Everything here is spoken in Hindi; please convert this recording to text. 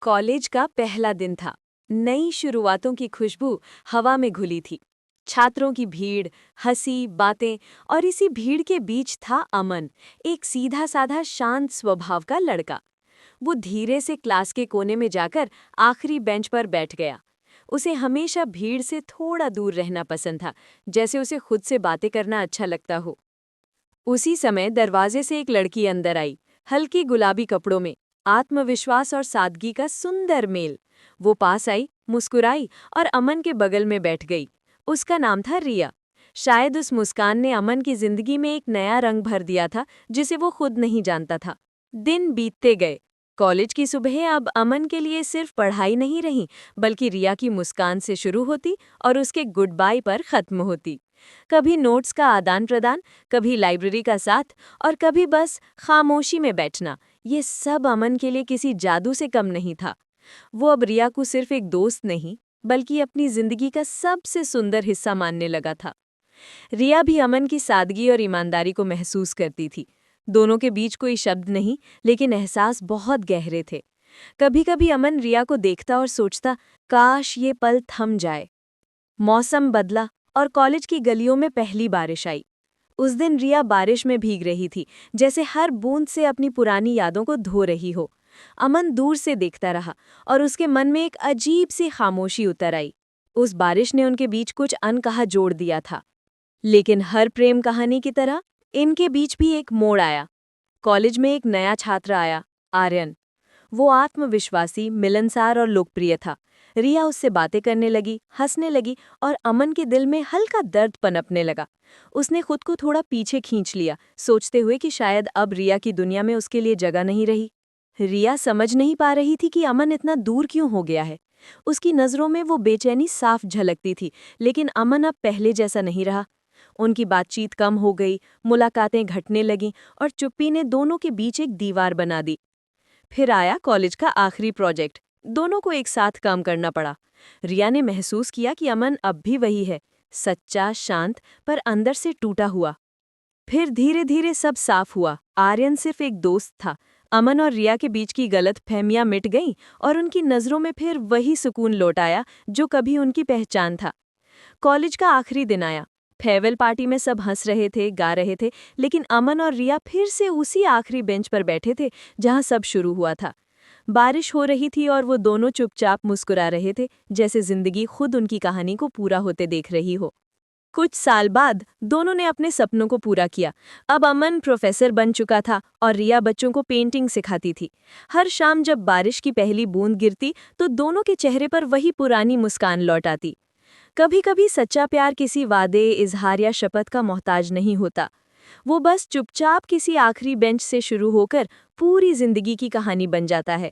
कॉलेज का पहला दिन था। नई शुरुआतों की खुशबू हवा में घुली थी। छात्रों की भीड़, हंसी, बातें और इसी भीड़ के बीच था अमन, एक सीधा साधा शांत स्वभाव का लड़का। वो धीरे से क्लास के कोने में जाकर आखिरी बेंच पर बैठ गया। उसे हमेशा भीड़ से थोड़ा दूर रहना पसंद था, जैसे उसे खुद से बातें करना अच्छा लगता हो। उसी समय दरवाजे से एक लड़की अंदर आई, हल्की गुलाबी कपड़ों में, आत्मविश्वास और सादगी का सुंदर मेल। वो पास आई, मुस्कुराई और अमन के बगल में बैठ गई। उसका नाम था रिया। शायद उस मुस्कान ने अमन की जिंदगी में एक नया रंग भर दिया था, जिसे वो खुद नहीं जानता था। दिन बीतते गए। कॉलेज की सुबह अब अमन के लिए सिर्फ पढ़ाई नहीं रही, बल्कि रिया की मुस्कान से शुरू होती और उसके गुड बाय पर खत्म होती। कभी नोट्स का आदान प्रदान, कभी लाइब्रेरी का साथ और कभी बस खामोशी में बैठना, ये सब अमन के लिए किसी जादू से कम नहीं था। वो अब रिया को सिर्फ एक दोस्त नहीं, बल्कि अपनी जिंदगी का सबसे सुंदर हिस्सा मानने लगा था। रिया भी अमन की सादगी और ईमानदारी को महसूस करती थी। दोनों के बीच कोई शब्द नहीं, लेकिन एहसास बहुत गहरे थे। कभी कभी अमन रिया को देखता और सोचता, काश ये पल थम जाए। मौसम बदला और कॉलेज की गलियों में पहली बारिश आई। उस दिन रिया बारिश में भीग रही थी, जैसे हर बूंद से अपनी पुरानी यादों को धो रही हो। अमन दूर से देखता रहा और उसके मन में एक अजीब सी खामोशी उतर आई। उस बारिश ने उनके बीच कुछ अनकहा जोड़ दिया था। लेकिन हर प्रेम कहानी की तरह इनके बीच भी एक मोड़ आया। कॉलेज में एक नया छात्र आया, आर्यन। वो आत्मविश्वासी, मिलनसार और लोकप्रिय था। रिया उससे बातें करने लगी, हंसने लगी और अमन के दिल में हल्का दर्द पनपने लगा। उसने खुद को थोड़ा पीछे खींच लिया, सोचते हुए कि शायद अब रिया की दुनिया में उसके लिए जगह नहीं रही। रिया समझ नहीं पा रही थी कि अमन इतना दूर क्यों हो गया है। उसकी नज़रों में वो बेचैनी साफ झलकती थी, लेकिन अमन अब पहले जैसा नहीं रहा। उनकी बातचीत कम हो गई, मुलाकातें घटने लगीं और चुप्पी ने दोनों के बीच एक दीवार बना दी। फिर आया कॉलेज का आखिरी प्रोजेक्ट। दोनों को एक साथ काम करना पड़ा। रिया ने महसूस किया कि अमन अब भी वही है, सच्चा, शांत, पर अंदर से टूटा हुआ। फिर धीरे धीरे सब साफ हुआ। आर्यन सिर्फ एक दोस्त था। अमन और रिया के बीच की गलतफहमियां मिट गईं और उनकी नज़रों में फिर वही सुकून लौट आया जो कभी उनकी पहचान था। कॉलेज का आखिरी दिन आया। फेयरवेल पार्टी में सब हंस रहे थे, गा रहे थे, लेकिन अमन और रिया फिर से उसी आखिरी बेंच पर बैठे थे जहां सब शुरू हुआ था। बारिश हो रही थी और वो दोनों चुपचाप मुस्कुरा रहे थे, जैसे जिंदगी खुद उनकी कहानी को पूरा होते देख रही हो। कुछ साल बाद दोनों ने अपने सपनों को पूरा किया। अब अमन प्रोफेसर बन चुका था और रिया बच्चों को पेंटिंग सिखाती थी। हर शाम जब बारिश की पहली बूंद गिरती तो दोनों के चेहरे पर वही पुरानी मुस्कान लौट आती। कभी कभी सच्चा प्यार किसी वादे, इजहार या शपथ का मोहताज नहीं होता। वो बस चुपचाप किसी आखिरी बेंच से शुरू होकर पूरी जिंदगी की कहानी बन जाता है।